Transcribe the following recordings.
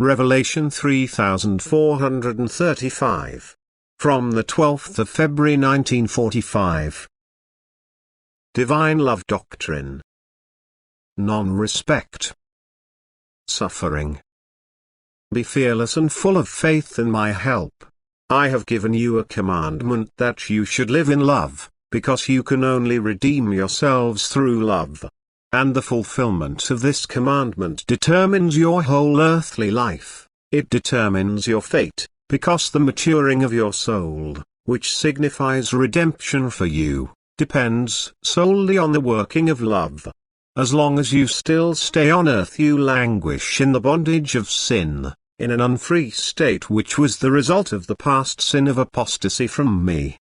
Revelation 3435. From the 12th of February 1945. Divine Love Doctrine. Non-respect. Suffering. Be fearless and full of faith in my help. I have given you a commandment that you should live in love, because you can only redeem yourselves through love. And the fulfillment of this commandment determines your whole earthly life. It determines your fate, because the maturing of your soul, which signifies redemption for you, depends solely on the working of love. As long as you still stay on earth, you languish in the bondage of sin, in an unfree state which was the result of the past sin of apostasy from me.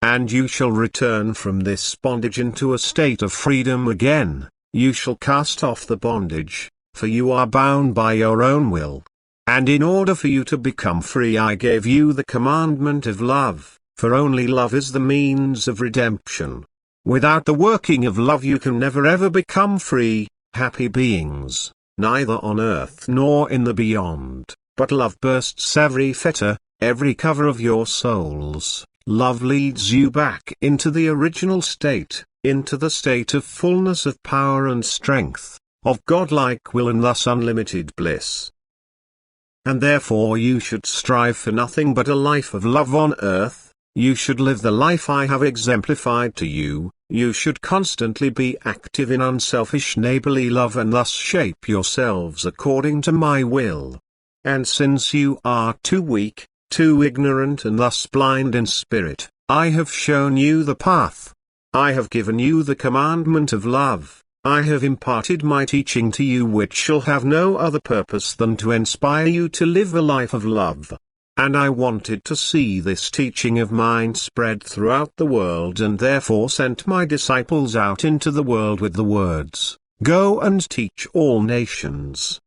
And you shall return from this bondage into a state of freedom again. You shall cast off the bondage, for you are bound by your own will. And in order for you to become free, I gave you the commandment of love, for only love is the means of redemption. Without the working of love you can never ever become free, happy beings, neither on earth nor in the beyond. But love bursts every fetter, every cover of your souls. Love leads you back into the original state, into the state of fullness of power and strength, of godlike will and thus unlimited bliss. And therefore you should strive for nothing but a life of love on earth. You should live the life I have exemplified to you. You should constantly be active in unselfish neighborly love and thus shape yourselves according to my will. And since you are too weak, too ignorant and thus blind in spirit, I have shown you the path. I have given you the commandment of love. I have imparted my teaching to you, which shall have no other purpose than to inspire you to live a life of love. And I wanted to see this teaching of mine spread throughout the world, and therefore sent my disciples out into the world with the words, "Go and teach all nations."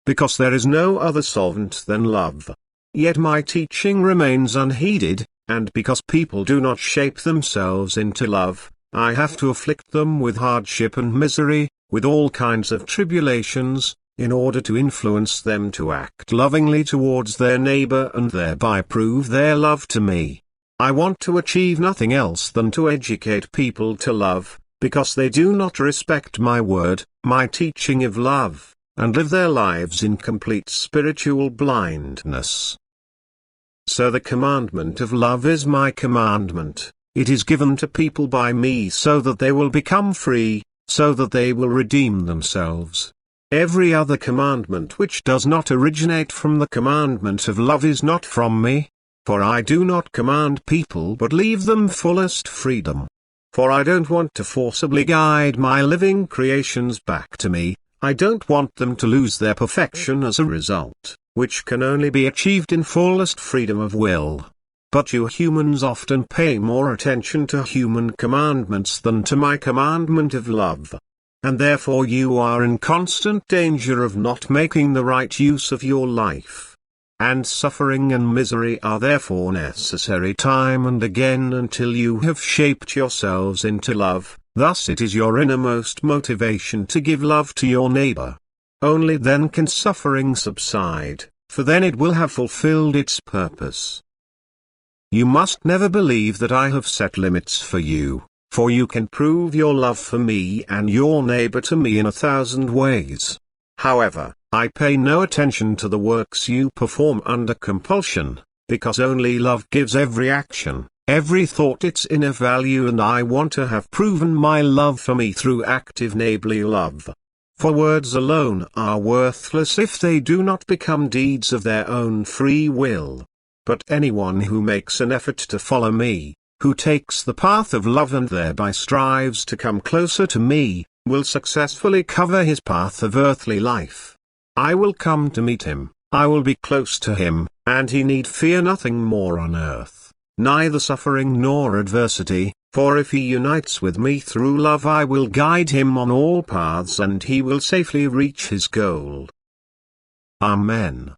Because there is no other solvent than love. Yet my teaching remains unheeded, and because people do not shape themselves into love, I have to afflict them with hardship and misery, with all kinds of tribulations, in order to influence them to act lovingly towards their neighbor and thereby prove their love to me. I want to achieve nothing else than to educate people to love, because they do not respect my word, my teaching of love, and live their lives in complete spiritual blindness. So the commandment of love is my commandment. It is given to people by me so that they will become free, so that they will redeem themselves. Every other commandment which does not originate from the commandment of love is not from me. For I do not command people but leave them fullest freedom. For I don't want to forcibly guide my living creations back to me. I don't want them to lose their perfection as a result, which can only be achieved in fullest freedom of will. But you humans often pay more attention to human commandments than to my commandment of love. And therefore you are in constant danger of not making the right use of your life. And suffering and misery are therefore necessary time and again until you have shaped yourselves into love. Thus it is your innermost motivation to give love to your neighbor. Only then can suffering subside, for then it will have fulfilled its purpose. You must never believe that I have set limits for you, for you can prove your love for me and your neighbor to me in 1,000 ways. However, I pay no attention to the works you perform under compulsion, because only love gives every action, every thought its inner value, and I want to have proven my love for me through active neighborly love. For words alone are worthless if they do not become deeds of their own free will. But anyone who makes an effort to follow me, who takes the path of love and thereby strives to come closer to me, will successfully cover his path of earthly life. I will come to meet him, I will be close to him, and he need fear nothing more on earth, neither suffering nor adversity, for if he unites with me through love I will guide him on all paths and he will safely reach his goal. Amen.